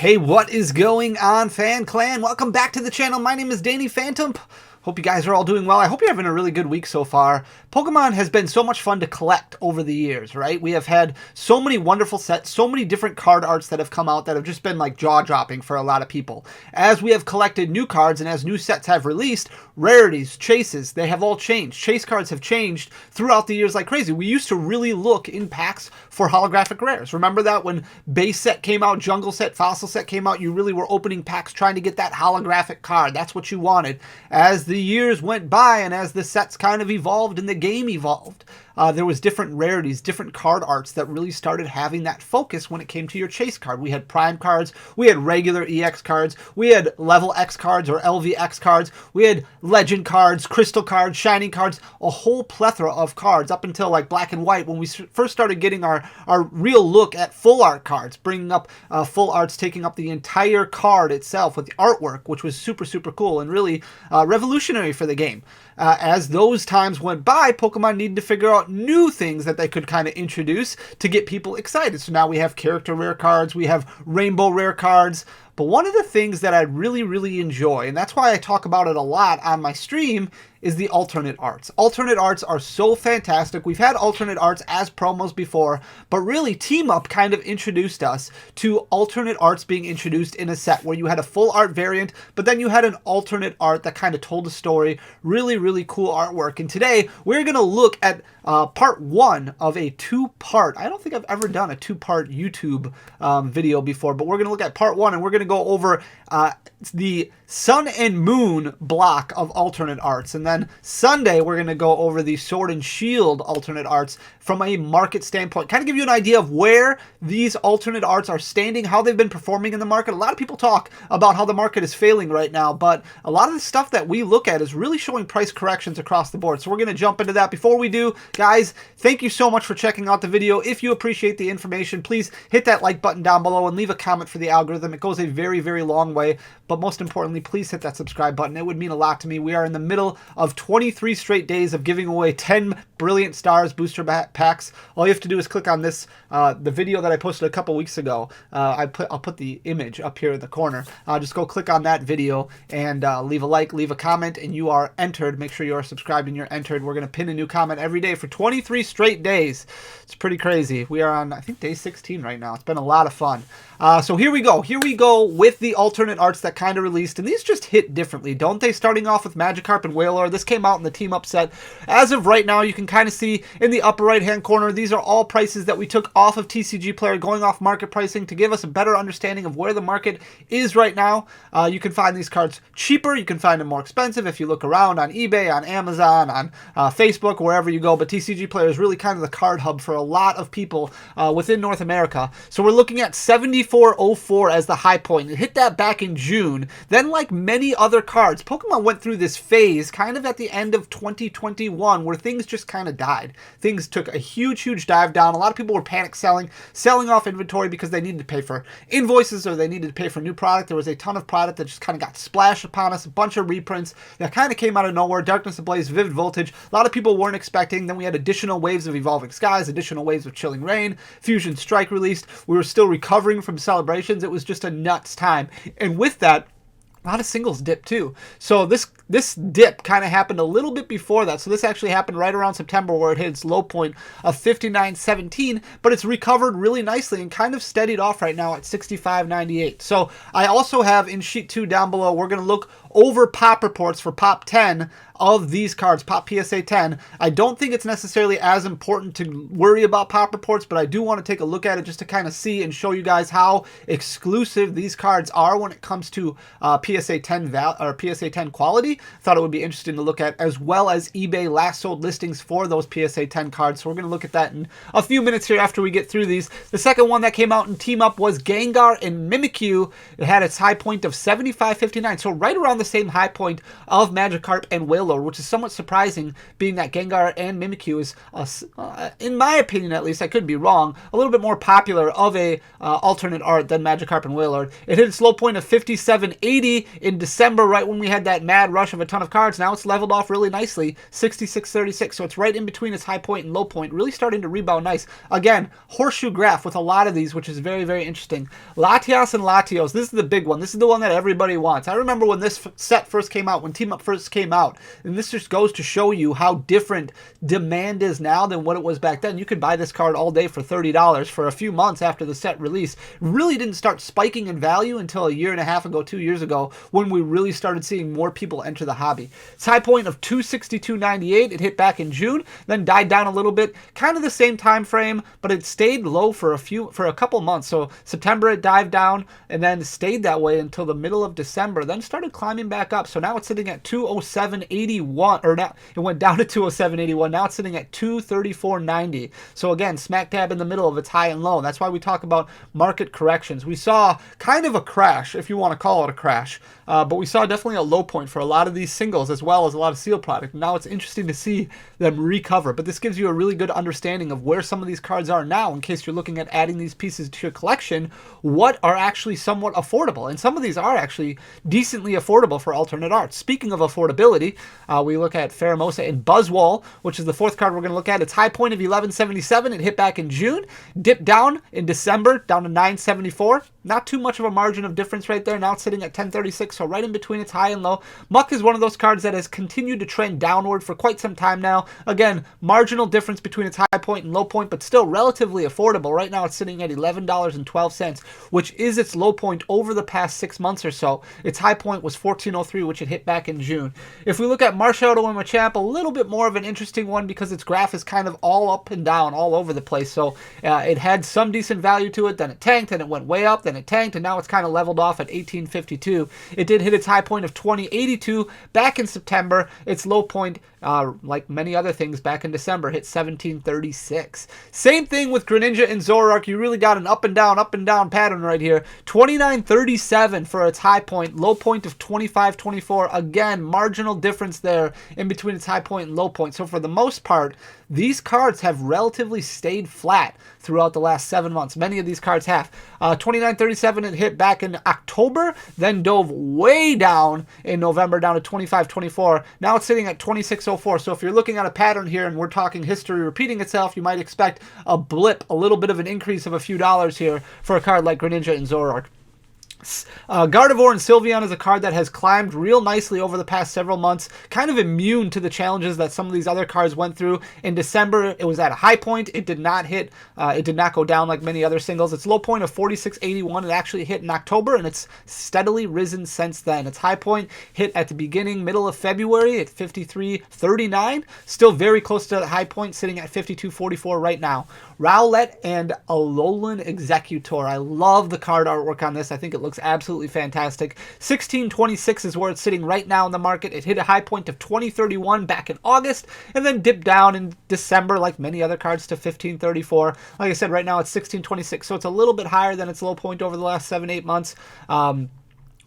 Hey, what is going on, Fan Clan? Welcome back to the channel. My name is Danny Phantump. Hope you guys are all doing well. I hope you're having a really good week so far. Pokemon has been so much fun to collect over the years, right? We have had so many wonderful sets, so many different card arts that have come out that have just been like jaw-dropping for a lot of people. As we have collected new cards and as new sets have released, rarities, chases, they have all changed. Chase cards have changed throughout the years like crazy. We used to really look in packs for holographic rares. Remember that when base set came out, jungle set, fossil set came out, you really were opening packs trying to get that holographic card. That's what you wanted. As the years went by and as the sets kind of evolved and the game evolved, there was different rarities, different card arts that really started having that focus when it came to your chase card. We had prime cards, we had regular EX cards, we had level X cards or LVX cards, we had legend cards, crystal cards, shining cards, a whole plethora of cards up until like black and white when we first started getting our real look at full art cards, bringing up full arts, taking up the entire card itself with the artwork, which was super, super cool and really revolutionary for the game. As those times went by, Pokemon needed to figure out new things that they could kind of introduce to get people excited. So now we have character rare cards, we have rainbow rare cards. But one of the things that I really, really enjoy, and that's why I talk about it a lot on my stream, is the alternate arts. Alternate arts are so fantastic. We've had alternate arts as promos before, but really Team Up kind of introduced us to alternate arts being introduced in a set where you had a full art variant, but then you had an alternate art that kind of told a story. Really, really cool artwork. And today we're going to look at part one of a two-part, I don't think I've ever done a two-part YouTube video before, but we're going to look at part one and we're going to go over the Sun and Moon block of alternate arts. And then Sunday, we're going to go over the Sword and Shield alternate arts from a market standpoint. Kind of give you an idea of where these alternate arts are standing, how they've been performing in the market. A lot of people talk about how the market is failing right now, but a lot of the stuff that we look at is really showing price corrections across the board. So we're going to jump into that. Before we do, guys, thank you so much for checking out the video. If you appreciate the information, please hit that like button down below and leave a comment for the algorithm. It goes a very, very long way. But most importantly, please hit that subscribe button. It would mean a lot to me. We are in the middle of 23 straight days of giving away 10 Brilliant Stars booster packs. All you have to do is click on this, the video that I posted a couple weeks ago. I'll put the image up here in the corner. Just go click on that video and leave a like, leave a comment, and you are entered. Make sure you are subscribed and you're entered. We're going to pin a new comment every day for 23 straight days. It's pretty crazy. We are on, I think, day 16 right now. It's been a lot of fun. So here we go. Here we go with the alternate arts that kind of released, and these just hit differently, don't they? Starting off with Magikarp and Wailord. This came out in the Team Up set. As of right now, you can kind of see in the upper right-hand corner, these are all prices that we took off of TCG Player, going off market pricing to give us a better understanding of where the market is right now. You can find these cards cheaper. You can find them more expensive if you look around on eBay, on Amazon, on Facebook, wherever you go. But TCG Player is really kind of the card hub for a lot of people within North America. So we're looking at 7404 as the high point. It hit that back in June. Then, like many other cards, Pokemon went through this phase kind of at the end of 2021 where things just kind of died. Things took a huge, huge dive down. A lot of people were panic selling off inventory because they needed to pay for invoices or they needed to pay for new product. There was a ton of product that just kind of got splashed upon us, a bunch of reprints that kind of came out of nowhere. Darkness Ablaze, Vivid Voltage, a lot of people weren't expecting. Then we had additional waves of Evolving Skies, additional waves of Chilling Rain, Fusion Strike released. We were still recovering from celebrations. It was just a nuts time. And with that, a lot of singles dip too. So this dip kind of happened a little bit before that. So this actually happened right around September where it hit its low point of 59.17, but it's recovered really nicely and kind of steadied off right now at 65.98. So I also have in sheet 2 down below, we're going to look over pop reports for pop 10 of these cards, pop PSA 10. I don't think it's necessarily as important to worry about pop reports, but I do want to take a look at it just to kind of see and show you guys how exclusive these cards are when it comes to PSA 10 or PSA 10 quality. Thought it would be interesting to look at, as well as eBay last sold listings for those PSA 10 cards. So we're going to look at that in a few minutes here after we get through these. The second one that came out in Team Up was Gengar and Mimikyu. It had its high point of 75.59, so right around the the same high point of Magikarp and Wailord, which is somewhat surprising, being that Gengar and Mimikyu is, in my opinion at least, I could be wrong, a little bit more popular of a alternate art than Magikarp and Wailord. It hit its low point of 57.80 in December, right when we had that mad rush of a ton of cards. Now it's leveled off really nicely, 66.36, so it's right in between its high point and low point, really starting to rebound nice. Again, horseshoe graph with a lot of these, which is very, very interesting. Latias and Latios, this is the big one. This is the one that everybody wants. I remember when this set first came out, when Team Up first came out, and this just goes to show you how different demand is now than what it was back then. You could buy this card all day for $30 for a few months after the set release. Really didn't start spiking in value until a year and a half ago, 2 years ago, when we really started seeing more people enter the hobby. Its high point of 262.98, it hit back in June, then died down a little bit, kind of the same time frame, but it stayed low for a couple months. So September it dived down and then stayed that way until the middle of December, then started climbing back up. So now it's sitting at 207.81, or now it went down to 207.81. Now it's sitting at 234.90. So again, smack dab in the middle of its high and low. That's why we talk about market corrections. We saw kind of a crash, if you want to call it a crash, but we saw definitely a low point for a lot of these singles as well as a lot of sealed product. Now it's interesting to see them recover, but this gives you a really good understanding of where some of these cards are now in case you're looking at adding these pieces to your collection, what are actually somewhat affordable. And some of these are actually decently affordable for alternate art. Speaking of affordability, we look at Pheromosa and Buzzwole, which is the fourth card we're going to look at. Its high point of 11.77, it hit back in June, dipped down in December, down to 9.74. Not too much of a margin of difference right there. Now it's sitting at 10.36, so right in between its high and low. Muck is one of those cards that has continued to trend downward for quite some time now. Again, marginal difference between its high point and low point, but still relatively affordable. Right now it's sitting at $11.12, which is its low point over the past 6 months or so. Its high point was 14.03, which it hit back in June. If we look at Marshadow and Machamp, a little bit more of an interesting one because its graph is kind of all up and down, all over the place. So it had some decent value to it, then it tanked, then it went way up, then it tanked, and now it's kind of leveled off at 18.52. It did hit its high point of 20.82 back in September. Its low point, like many other things back in December, hit 17.36. Same thing with Greninja and Zoroark. You really got an up and down pattern right here. 29.37 for its high point, low point of 25.24. Again, marginal difference there in between its high point and low point. So for the most part, these cards have relatively stayed flat throughout the last 7 months. Many of these cards have. 29.37 it hit back in October, then dove way down in November down to 25.24. Now it's sitting at 26.04. So if you're looking at a pattern here and we're talking history repeating itself, you might expect a blip, a little bit of an increase of a few dollars here for a card like Greninja and Zoroark. Gardevoir and Sylveon is a card that has climbed real nicely over the past several months, kind of immune to the challenges that some of these other cards went through. In December, it was at a high point. It did not hit, it did not go down like many other singles. Its low point of 46.81, it actually hit in October, and it's steadily risen since then. Its high point hit at the middle of February at 53.39, still very close to the high point, sitting at 52.44 right now. Rowlet and Alolan Executor. I love the card artwork on this. I think it looks absolutely fantastic. 16.26 is where it's sitting right now in the market. It hit a high point of 20.31 back in August and then dipped down in December like many other cards to 15.34. Like I said, right now it's 16.26, so it's a little bit higher than its low point over the last 7-8 months.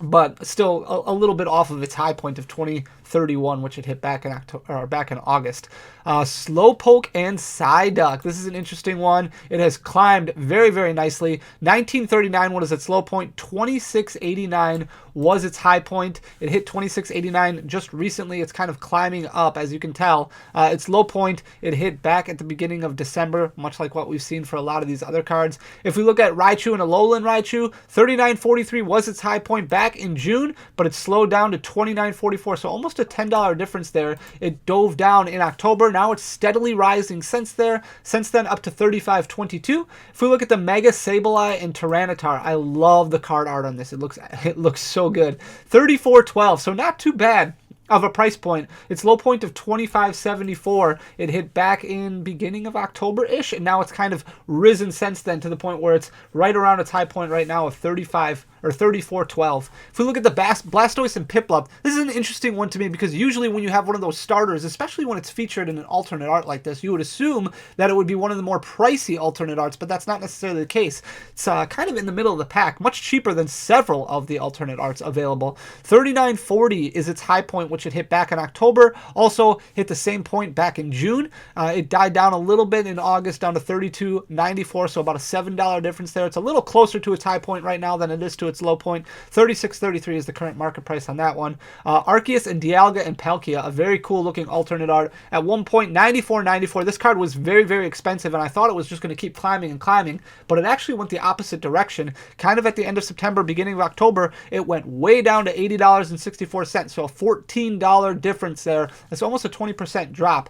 But still a little bit off of its high point of 20.31, which it hit back in October or back in August. Slowpoke and Psyduck. This is an interesting one. It has climbed very, very nicely. 19.39 was its low point. 26.89 was its high point. It hit 26.89 just recently. It's kind of climbing up, as you can tell. Its low point, it hit back at the beginning of December, much like what we've seen for a lot of these other cards. If we look at Raichu and Alolan Raichu, 39.43 was its high point back in June, but it slowed down to 29.44, so almost a $10 difference there. It dove down in October. Now it's steadily rising since then up to 35.22. If we look at the Mega Sableye and Tyranitar, I love the card art on this. It looks so good. 34.12, so not too bad of a price point. Its low point of 25.74, it hit back in beginning of October-ish, and now it's kind of risen since then to the point where it's right around its high point right now of 35, or 34.12. If we look at the Blastoise and Piplup, this is an interesting one to me because usually when you have one of those starters, especially when it's featured in an alternate art like this, you would assume that it would be one of the more pricey alternate arts, but that's not necessarily the case. It's kind of in the middle of the pack, much cheaper than several of the alternate arts available. 39.40 is its high point, which it hit back in October. Also hit the same point back in June. It died down a little bit in August, down to 32.94, so about a $7 difference there. It's a little closer to its high point right now than it is to its low point. 36.33 is the current market price on that one. Arceus and Dialga and Palkia, a very cool looking alternate art. At one point, 94.94. This card was very, very expensive, and I thought it was just going to keep climbing and climbing, but it actually went the opposite direction. Kind of at the end of September, beginning of October, it went way down to $80.64, so a $14 difference there. It's almost a 20% drop.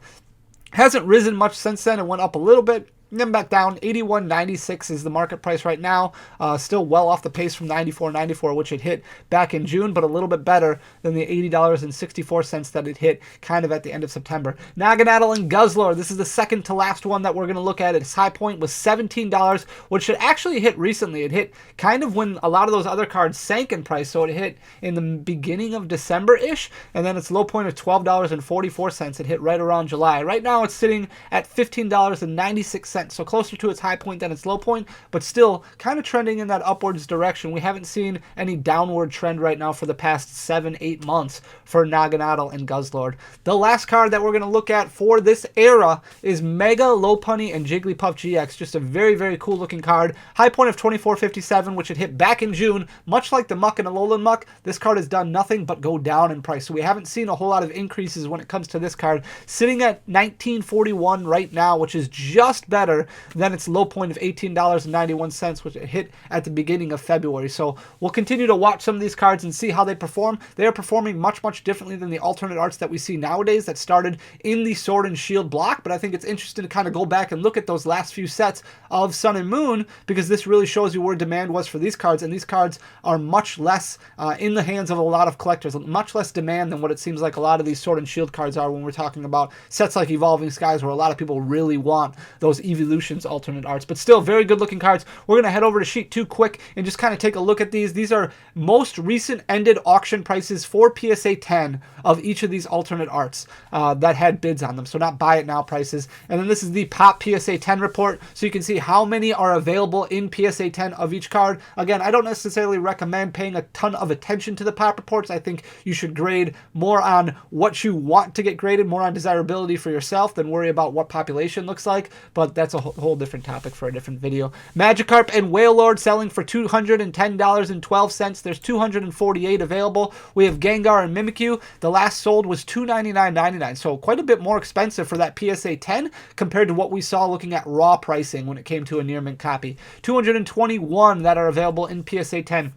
Hasn't risen much since then. It went up a little bit, then back down. 81.96 is the market price right now. Still well off the pace from 94.94, which it hit back in June, but a little bit better than the $80.64 that it hit kind of at the end of September. Naganadel and Guzzlord. This is the second to last one that we're going to look at. Its high point was $17, which it actually hit recently. It hit kind of when a lot of those other cards sank in price, so it hit in the beginning of December-ish, and then its low point of $12.44. It hit right around July. Right now it's sitting at $15.96. So closer to its high point than its low point, but still kind of trending in that upwards direction. We haven't seen any downward trend right now for the past 7-8 months for Naganadel and Guzzlord. The last card that we're going to look at for this era is Mega Lopunny and Jigglypuff GX. Just a very, very cool looking card. High point of 24.57, which it hit back in June. Much like the Muck and Alolan Muck, this card has done nothing but go down in price. So we haven't seen a whole lot of increases when it comes to this card. Sitting at $19.41 right now, which is just better than its low point of $18.91, which it hit at the beginning of February. So we'll continue to watch some of these cards and see how they perform. They are performing much, much differently than the alternate arts that we see nowadays that started in the Sword and Shield block, but I think it's interesting to kind of go back and look at those last few sets of Sun and Moon, because this really shows you where demand was for these cards, and these cards are much less in the hands of a lot of collectors, much less demand than what it seems like a lot of these Sword and Shield cards are when we're talking about sets like Evolving Skies, where a lot of people really want those Evolutions alternate arts. But still, very good looking cards. We're going to head over to sheet 2 quick and just kind of take a look at these. These are most recent ended auction prices for PSA 10 of each of these alternate arts that had bids on them, so not buy it now prices. And then this is the Pop PSA 10 report, so you can see how many are available in PSA 10 of each card. Again, I don't necessarily recommend paying a ton of attention to the Pop reports. I think you should grade more on what you want to get graded, more on desirability for yourself than worry about what population looks like, but that's a whole different topic for a different video. Magikarp and Wailord selling for $210.12. There's 248 available. We have Gengar and Mimikyu. The last sold was $299.99, so quite a bit more expensive for that PSA 10 compared to what we saw looking at raw pricing when it came to a near mint copy. 221 that are available in PSA 10.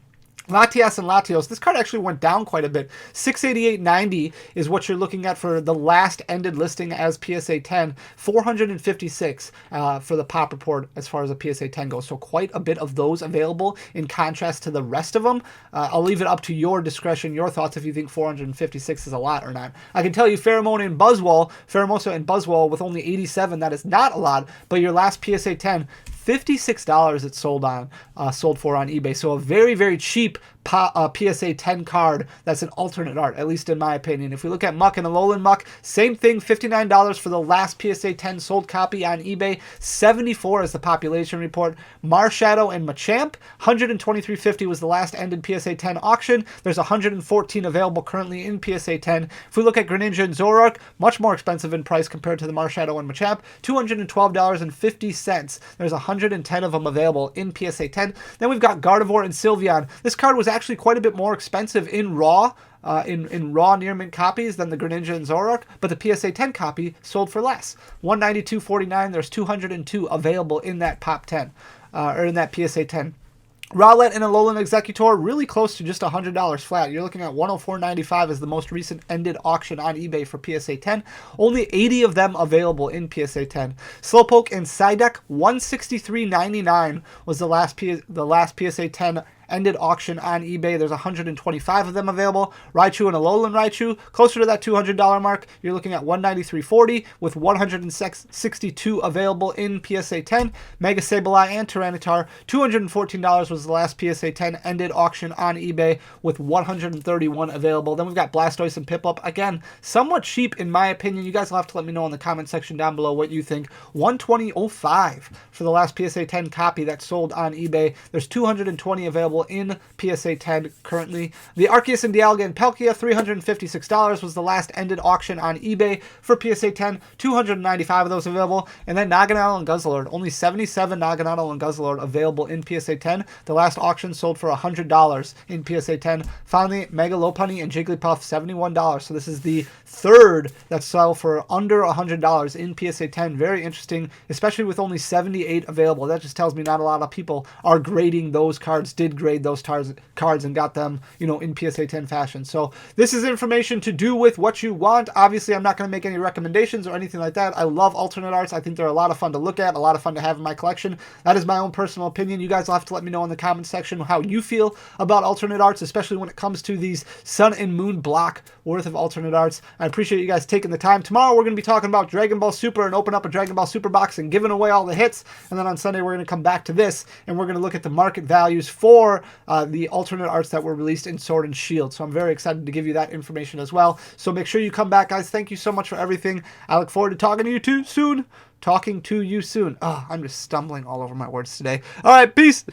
Latias and Latios, this card actually went down quite a bit. $688.90 is what you're looking at for the last ended listing as PSA 10. $456 for the Pop report as far as a PSA 10 goes. So quite a bit of those available in contrast to the rest of them. I'll leave it up to your discretion, your thoughts, if you think 456 is a lot or not. I can tell you Pheromosa and Buzzwole with only 87, that is not a lot, but your last PSA 10, $56 it sold for on eBay. So a very, very cheap PSA 10 card that's an alternate art, at least in my opinion. If we look at Muck and Alolan Muck, same thing, $59 for the last PSA 10 sold copy on eBay. 74 is the population report. Marshadow and Machamp, $123.50 was the last ended PSA 10 auction. There's 114 available currently in PSA 10. If we look at Greninja and Zoroark, much more expensive in price compared to the Marshadow and Machamp, $212.50. There's 110 of them available in PSA 10. Then we've got Gardevoir and Sylveon. This card was actually quite a bit more expensive in raw near mint copies than the Greninja and Zoroark, but the PSA 10 copy sold for less. $192.49. There's 202 available in that Pop 10 or in that PSA 10. Rowlet and Alolan Executor, really close to just $100 flat. You're looking at $104.95 as the most recent ended auction on eBay for PSA 10. Only 80 of them available in PSA 10. Slowpoke and Psyduck, $163.99 was the last PSA 10 ended auction on eBay. There's 125 of them available. Raichu and Alolan Raichu, closer to that $200 mark. You're looking at $193.40 with 162 available in PSA 10. Mega Sableye and Tyranitar, $214 was the last PSA 10 ended auction on eBay with 131 available. Then we've got Blastoise and Piplup. Again, somewhat cheap in my opinion. You guys will have to let me know in the comment section down below what you think. $120.05 for the last PSA 10 copy that sold on eBay. There's 220 available in PSA 10 currently. The Arceus and Dialga and Palkia, $356 was the last ended auction on eBay for PSA 10. 295 of those available. And then Naganadel and Guzzlord, only 77 Naganadel and Guzzlord available in PSA 10. The last auction sold for $100 in PSA 10. Finally, Mega Lopunny and Jigglypuff, $71. So this is the third that sell for under $100 in PSA 10. Very interesting, especially with only 78 available. That just tells me not a lot of people are grading those cards, did grade those cards and got them, in PSA 10 fashion. So this is information to do with what you want. Obviously, I'm not going to make any recommendations or anything like that. I love alternate arts. I think they're a lot of fun to look at, a lot of fun to have in my collection. That is my own personal opinion. You guys will have to let me know in the comment section how you feel about alternate arts, especially when it comes to these Sun and Moon block worth of alternate arts. I appreciate you guys taking the time. Tomorrow we're going to be talking about Dragon Ball Super and open up a Dragon Ball Super box and giving away all the hits. And then on Sunday we're going to come back to this and we're going to look at the market values for the alternate arts that were released in Sword and Shield. So I'm very excited to give you that information as well. So make sure you come back, guys. Thank you so much for everything. I look forward to talking to you soon. Oh, I'm just stumbling all over my words today. All right, peace.